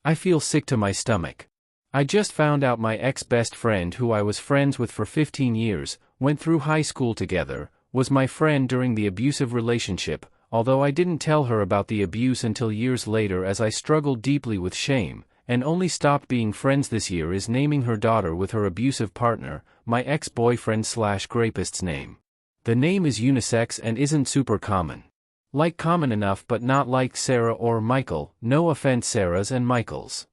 I feel sick to my stomach. I just found out my ex-best friend, who I was friends with for 15 years, went through high school together, was my friend during the abusive relationship, although I didn't tell her about the abuse until years later as I struggled deeply with shame, and only stopped being friends this year is naming her daughter with her abusive partner, my ex-boyfriend/rapist's name. The name is unisex and isn't super common. Like common enough but not like Sarah or Michael, no offense Sarahs and Michaels.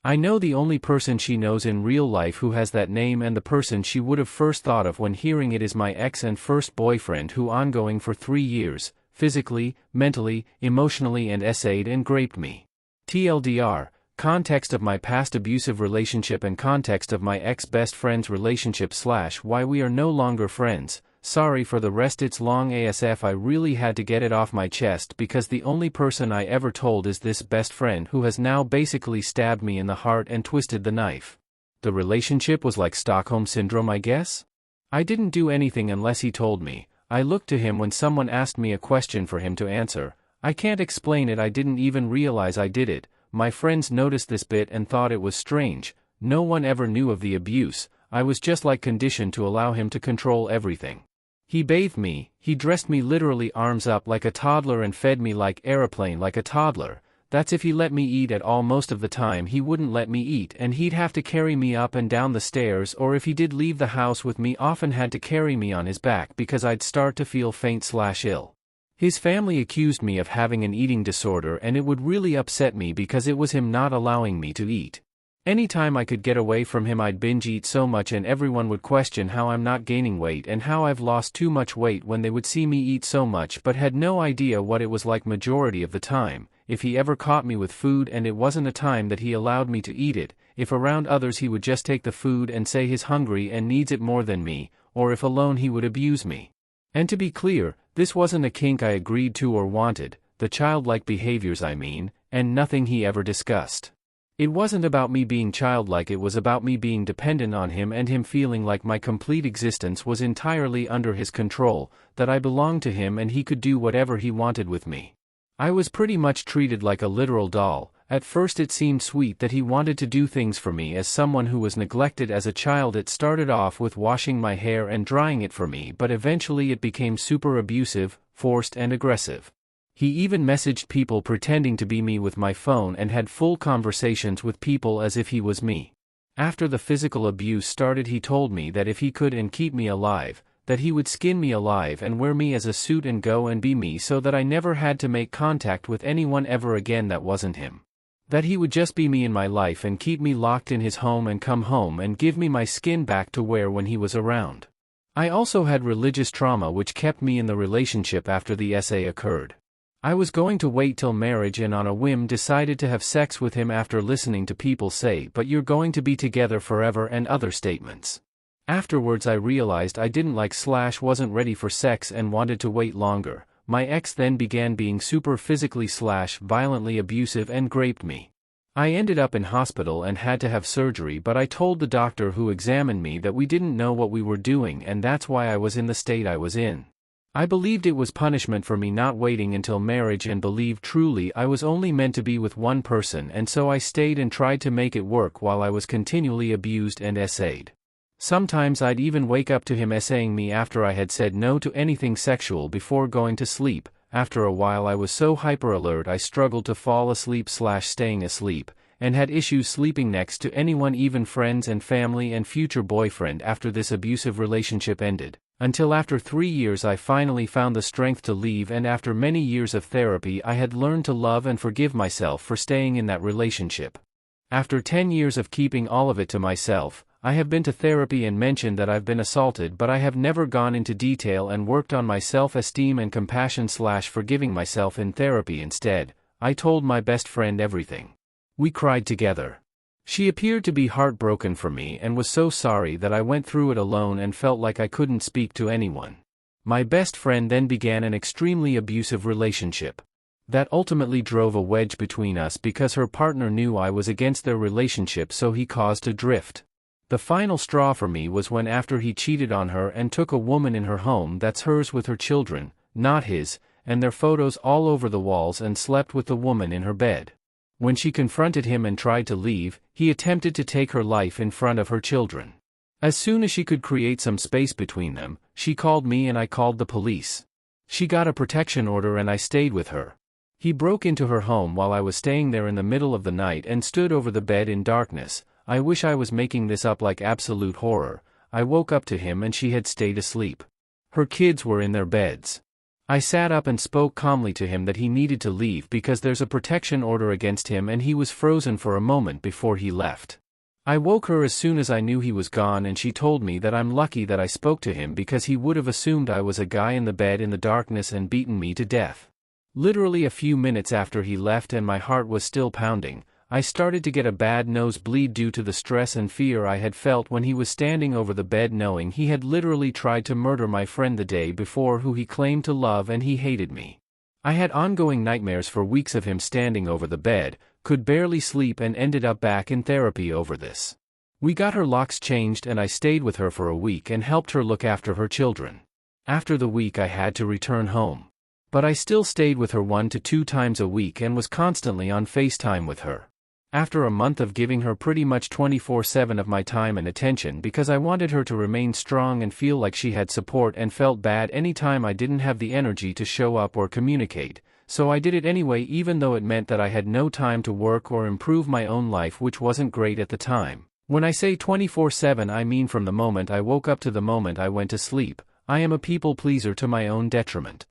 I know the only person she knows in real life who has that name, and the person she would have first thought of when hearing it is my ex and first boyfriend, who ongoing for 3 years, physically, mentally, emotionally and essayed and raped me. TLDR, context of my past abusive relationship and context of my ex-best friend's relationship / why we are no longer friends. Sorry for the rest, it's long ASF. I really had to get it off my chest because the only person I ever told is this best friend who has now basically stabbed me in the heart and twisted the knife. The relationship was like Stockholm Syndrome, I guess? I didn't do anything unless he told me. I looked to him when someone asked me a question for him to answer. I can't explain it, I didn't even realize I did it. My friends noticed this bit and thought it was strange. No one ever knew of the abuse. I was just like conditioned to allow him to control everything. He bathed me, he dressed me literally arms up like a toddler and fed me like airplane like a toddler. That's if he let me eat at all. Most of the time he wouldn't let me eat and he'd have to carry me up and down the stairs, or if he did leave the house with me often had to carry me on his back because I'd start to feel faint/ill. His family accused me of having an eating disorder, and it would really upset me because it was him not allowing me to eat. Anytime I could get away from him I'd binge eat so much, and everyone would question how I'm not gaining weight and how I've lost too much weight when they would see me eat so much but had no idea what it was like majority of the time. If he ever caught me with food and it wasn't a time that he allowed me to eat it, if around others he would just take the food and say he's hungry and needs it more than me, or if alone he would abuse me. And to be clear, this wasn't a kink I agreed to or wanted, the childlike behaviors I mean, and nothing he ever discussed. It wasn't about me being childlike, it was about me being dependent on him and him feeling like my complete existence was entirely under his control, that I belonged to him and he could do whatever he wanted with me. I was pretty much treated like a literal doll. At first it seemed sweet that he wanted to do things for me as someone who was neglected as a child. It started off with washing my hair and drying it for me, but eventually it became super abusive, forced and aggressive. He even messaged people pretending to be me with my phone and had full conversations with people as if he was me. After the physical abuse started, he told me that if he could and keep me alive, that he would skin me alive and wear me as a suit and go and be me so that I never had to make contact with anyone ever again that wasn't him. That he would just be me in my life and keep me locked in his home and come home and give me my skin back to wear when he was around. I also had religious trauma which kept me in the relationship after the SA occurred. I was going to wait till marriage and on a whim decided to have sex with him after listening to people say, "But you're going to be together forever," and other statements. Afterwards I realized I didn't like / wasn't ready for sex and wanted to wait longer. My ex then began being super physically / violently abusive and raped me. I ended up in hospital and had to have surgery, but I told the doctor who examined me that we didn't know what we were doing and that's why I was in the state I was in. I believed it was punishment for me not waiting until marriage and believed truly I was only meant to be with one person, and so I stayed and tried to make it work while I was continually abused and SA'd. Sometimes I'd even wake up to him SAing me after I had said no to anything sexual before going to sleep. After a while I was so hyper alert I struggled to fall asleep / staying asleep, and had issues sleeping next to anyone, even friends and family and future boyfriend, after this abusive relationship ended. Until after 3 years I finally found the strength to leave, and after many years of therapy I had learned to love and forgive myself for staying in that relationship. After 10 years of keeping all of it to myself, I have been to therapy and mentioned that I've been assaulted, but I have never gone into detail and worked on my self-esteem and compassion / forgiving myself in therapy. Instead, I told my best friend everything. We cried together. She appeared to be heartbroken for me and was so sorry that I went through it alone and felt like I couldn't speak to anyone. My best friend then began an extremely abusive relationship. That ultimately drove a wedge between us because her partner knew I was against their relationship, so he caused a drift. The final straw for me was when, after he cheated on her and took a woman in her home that's hers with her children, not his, and their photos all over the walls, and slept with the woman in her bed. When she confronted him and tried to leave, he attempted to take her life in front of her children. As soon as she could create some space between them, she called me and I called the police. She got a protection order and I stayed with her. He broke into her home while I was staying there in the middle of the night and stood over the bed in darkness. I wish I was making this up like absolute horror. I woke up to him and she had stayed asleep. Her kids were in their beds. I sat up and spoke calmly to him that he needed to leave because there's a protection order against him, and he was frozen for a moment before he left. I woke her as soon as I knew he was gone, and she told me that I'm lucky that I spoke to him because he would have assumed I was a guy in the bed in the darkness and beaten me to death. Literally a few minutes after he left and my heart was still pounding, I started to get a bad nosebleed due to the stress and fear I had felt when he was standing over the bed, knowing he had literally tried to murder my friend the day before, who he claimed to love, and he hated me. I had ongoing nightmares for weeks of him standing over the bed, could barely sleep, and ended up back in therapy over this. We got her locks changed and I stayed with her for a week and helped her look after her children. After the week I had to return home. But I still stayed with her 1 to 2 times a week and was constantly on FaceTime with her. After a month of giving her pretty much 24/7 of my time and attention because I wanted her to remain strong and feel like she had support, and felt bad anytime I didn't have the energy to show up or communicate, so I did it anyway, even though it meant that I had no time to work or improve my own life, which wasn't great at the time. When I say 24/7, I mean from the moment I woke up to the moment I went to sleep. I am a people pleaser to my own detriment.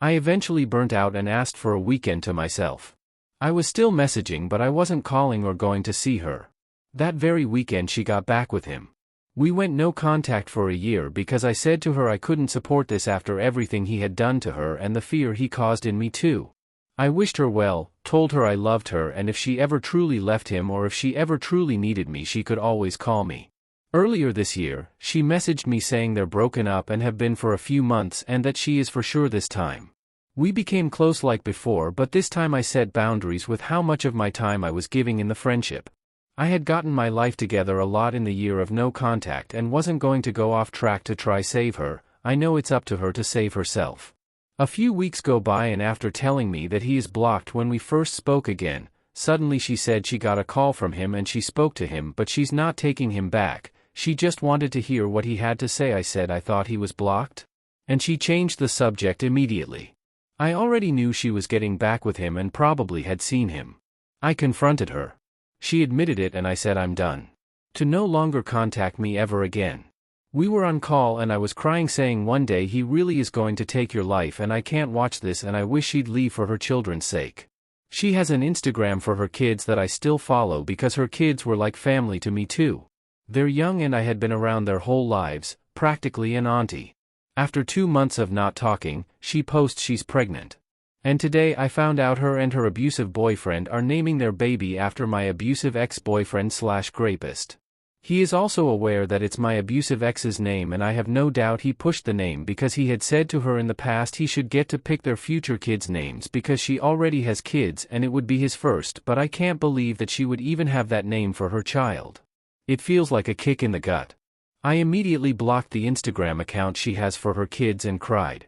I eventually burnt out and asked for a weekend to myself. I was still messaging, but I wasn't calling or going to see her. That very weekend she got back with him. We went no contact for a year because I said to her I couldn't support this after everything he had done to her and the fear he caused in me too. I wished her well, told her I loved her, and if she ever truly left him or if she ever truly needed me, she could always call me. Earlier this year, she messaged me saying they're broken up and have been for a few months, and that she is for sure this time. We became close like before, but this time I set boundaries with how much of my time I was giving in the friendship. I had gotten my life together a lot in the year of no contact and wasn't going to go off track to try save her. I know it's up to her to save herself. A few weeks go by and after telling me that he is blocked when we first spoke again, suddenly she said she got a call from him and she spoke to him, but she's not taking him back. She just wanted to hear what he had to say. I said I thought he was blocked? And she changed the subject immediately. I already knew she was getting back with him and probably had seen him. I confronted her. She admitted it and I said I'm done. To no longer contact me ever again. We were on call and I was crying saying one day he really is going to take your life and I can't watch this and I wish she'd leave for her children's sake. She has an Instagram for her kids that I still follow because her kids were like family to me too. They're young and I had been around their whole lives, practically an auntie. After 2 months of not talking, she posts she's pregnant. And today I found out her and her abusive boyfriend are naming their baby after my abusive ex-boyfriend/rapist. He is also aware that it's my abusive ex's name, and I have no doubt he pushed the name because he had said to her in the past he should get to pick their future kids' names because she already has kids and it would be his first, but I can't believe that she would even have that name for her child. It feels like a kick in the gut. I immediately blocked the Instagram account she has for her kids and cried.